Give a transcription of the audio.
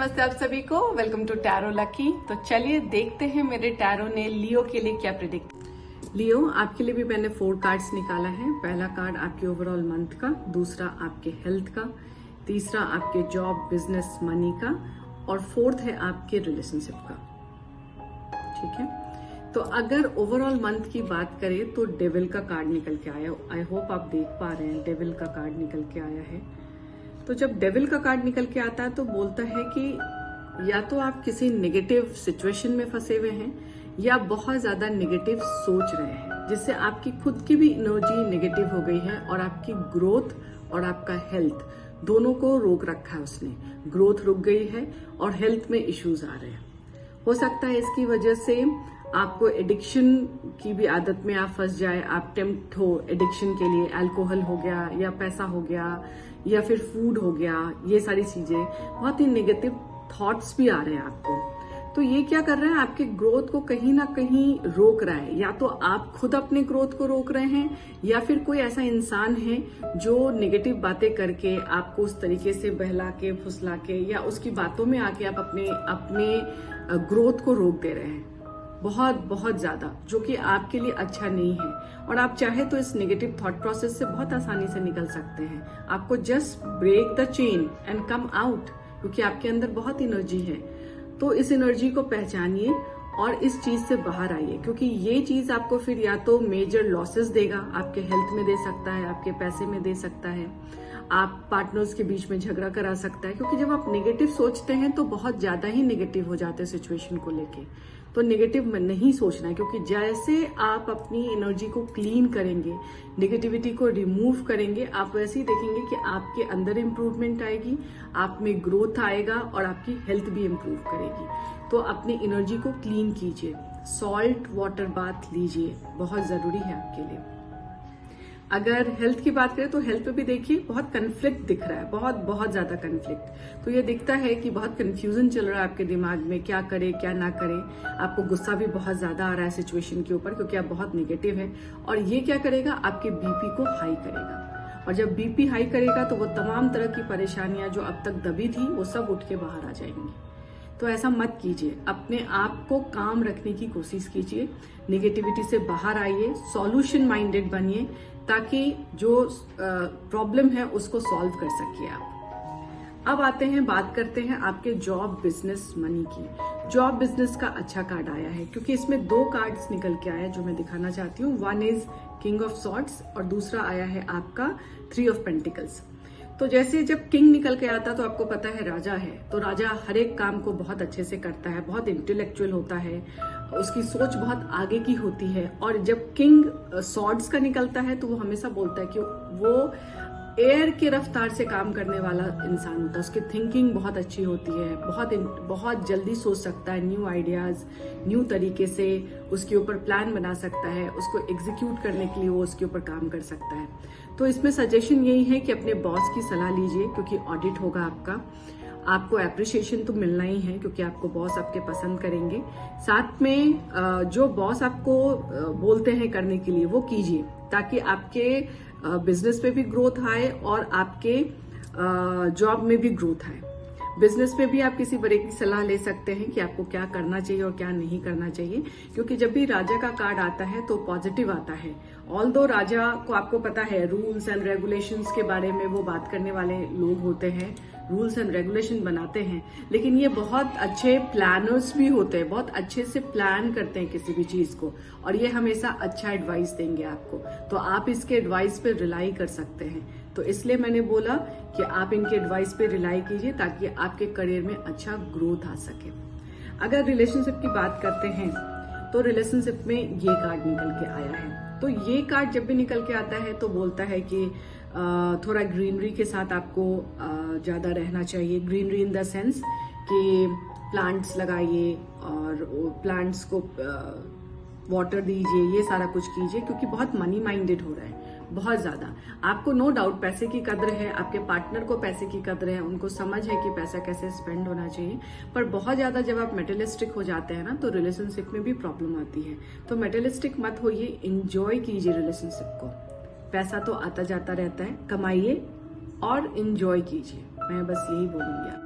नमस्ते आप सभी को। Welcome to tarot lucky. तो चलिए देखते हैं मेरे टैरो ने लियो के लिए क्या प्रेडिक्ट। लियो, आपके लिए भी मैंने 4 कार्ड्स निकाला है। पहला कार्ड आपके ओवरऑल मंथ का, दूसरा आपके हेल्थ का, तीसरा आपके जॉब, बिजनेस, मनी का और फोर्थ है आपके रिलेशनशिप का। ठीक है, तो अगर ओवरऑल मंथ की बात करें तो डेविल का कार्ड निकल के आया। आई होप आप देख पा रहे हैं, डेविल का कार्ड निकल के आया है। तो जब डेविल का कार्ड निकल के आता है तो बोलता है कि या तो आप किसी नेगेटिव सिचुएशन में फंसे हुए हैं या बहुत ज्यादा नेगेटिव सोच रहे हैं, जिससे आपकी खुद की भी एनर्जी नेगेटिव हो गई है और आपकी ग्रोथ और आपका हेल्थ दोनों को रोक रखा है उसने। ग्रोथ रुक गई है और हेल्थ में इश्यूज आ रहे हैं। हो सकता है इसकी वजह से आपको एडिक्शन की भी आदत में आप फंस जाए, आप टेम्प्ट हो एडिक्शन के लिए। अल्कोहल हो गया या पैसा हो गया या फिर फूड हो गया, ये सारी चीजें बहुत ही नेगेटिव थॉट्स भी आ रहे हैं आपको। तो ये क्या कर रहा है, आपके ग्रोथ को कहीं ना कहीं रोक रहा है। या तो आप खुद अपने ग्रोथ को रोक रहे हैं या फिर कोई ऐसा इंसान है जो नेगेटिव बातें करके आपको उस तरीके से बहला के फुसला के या उसकी बातों में आके आप अपने ग्रोथ को रोक दे रहे हैं बहुत बहुत ज्यादा, जो कि आपके लिए अच्छा नहीं है। और आप चाहे तो इस नेगेटिव थॉट प्रोसेस से बहुत आसानी से निकल सकते हैं। आपको just break the chain and come out, क्योंकि आपके अंदर बहुत एनर्जी है। तो इस एनर्जी को पहचानिए और इस चीज से बाहर आइए, क्योंकि ये चीज आपको फिर या तो मेजर लॉसेस देगा, आपके हेल्थ में दे सकता है, आपके पैसे में दे सकता है, आप पार्टनर्स के बीच में झगड़ा करा सकता है। क्योंकि जब आप नेगेटिव सोचते हैं तो बहुत ज्यादा ही नेगेटिव हो जाते हैं सिचुएशन को लेके। तो नेगेटिव में नहीं सोचना है, क्योंकि जैसे आप अपनी एनर्जी को क्लीन करेंगे, नेगेटिविटी को रिमूव करेंगे, आप वैसे ही देखेंगे कि आपके अंदर इंप्रूवमेंट आएगी, आप में ग्रोथ आएगा और आपकी हेल्थ भी इंप्रूव करेगी। तो अपनी एनर्जी को क्लीन कीजिए, सॉल्ट वाटर बाथ लीजिए, बहुत जरूरी है आपके लिए। अगर हेल्थ की बात करें तो हेल्थ पे भी देखिए बहुत कन्फ्लिक्ट दिख रहा है, बहुत बहुत ज्यादा कन्फ्लिक्ट। तो ये दिखता है कि बहुत कंफ्यूजन चल रहा है आपके दिमाग में, क्या करे क्या ना करे। आपको गुस्सा भी बहुत ज्यादा आ रहा है सिचुएशन के ऊपर, क्योंकि आप बहुत नेगेटिव है। और ये क्या करेगा, आपके बीपी को हाई करेगा। और जब बीपी हाई करेगा तो वो तमाम तरह की परेशानियां जो अब तक दबी थी वो सब उठ के बाहर आ जाएंगी। तो ऐसा मत कीजिए, अपने आप को काम रखने की कोशिश कीजिए, नेगेटिविटी से बाहर आइए, सॉल्यूशन माइंडेड बनिए, ताकि जो प्रॉब्लम है उसको सॉल्व कर सकिए आप। अब आते हैं, बात करते हैं आपके जॉब, बिजनेस, मनी की। जॉब बिजनेस का अच्छा कार्ड आया है, क्योंकि इसमें 2 कार्ड्स निकल के आया जो मैं दिखाना चाहती हूँ। One is king of swords और दूसरा आया है आपका 3 ऑफ पेंटिकल्स। तो जैसे जब किंग निकल के आता तो आपको पता है राजा है, तो राजा हर एक काम को बहुत अच्छे से करता है, बहुत इंटेलेक्चुअल होता है, उसकी सोच बहुत आगे की होती है। और जब किंग सॉर्ड्स का निकलता है तो वो हमेशा बोलता है कि वो एयर के रफ्तार से काम करने वाला इंसान होता है। उसकी थिंकिंग बहुत अच्छी होती है, बहुत जल्दी सोच सकता है, न्यू आइडियाज, न्यू तरीके से उसके ऊपर प्लान बना सकता है, उसको एग्जीक्यूट करने के लिए वो उसके ऊपर काम कर सकता है। तो इसमें सजेशन यही है कि अपने बॉस की सलाह लीजिए, क्योंकि ऑडिट होगा आपका। आपको एप्रिसिएशन तो मिलना ही है, क्योंकि आपको बॉस आपके पसंद करेंगे। साथ में जो बॉस आपको बोलते हैं करने के लिए वो कीजिए, ताकि आपके बिजनेस में भी ग्रोथ आए और आपके जॉब में भी ग्रोथ आए। बिजनेस में भी आप किसी बड़े की सलाह ले सकते हैं कि आपको क्या करना चाहिए और क्या नहीं करना चाहिए, क्योंकि जब भी राजा का कार्ड आता है तो पॉजिटिव आता है। ऑल्दो राजा को आपको पता है रूल्स एंड रेगुलेशंस के बारे में वो बात करने वाले लोग होते हैं, रूल्स एंड रेगुलेशन बनाते हैं, लेकिन ये बहुत अच्छे प्लानर्स भी होते हैं, बहुत अच्छे से प्लान करते हैं किसी भी चीज को, और ये हमेशा अच्छा एडवाइस देंगे आपको। तो आप इसके एडवाइस पे रिलाई कर सकते हैं। तो इसलिए मैंने बोला कि आप इनके एडवाइस पे रिलाई कीजिए, ताकि आपके करियर में अच्छा ग्रोथ आ सके। अगर रिलेशनशिप की बात करते हैं तो रिलेशनशिप में ये कार्ड निकल के आया है। तो ये कार्ड जब भी निकल के आता है तो बोलता है कि थोड़ा ग्रीनरी के साथ आपको ज्यादा रहना चाहिए। ग्रीनरी इन द सेंस कि प्लांट्स लगाइए और प्लांट्स को वाटर दीजिए, ये सारा कुछ कीजिए, क्योंकि बहुत मनी माइंडेड हो रहा है बहुत ज्यादा। आपको नो डाउट पैसे की कद्र है, आपके पार्टनर को पैसे की कद्र है, उनको समझ है कि पैसा कैसे स्पेंड होना चाहिए। पर बहुत ज्यादा जब आप मेटेलिस्टिक हो जाते हैं ना तो रिलेशनशिप में भी प्रॉब्लम आती है। तो मेटेलिस्टिक मत होइए, एंजॉय कीजिए रिलेशनशिप को। पैसा तो आता जाता रहता है, कमाइए और एंजॉय कीजिए। मैं बस यही बोलूंगी।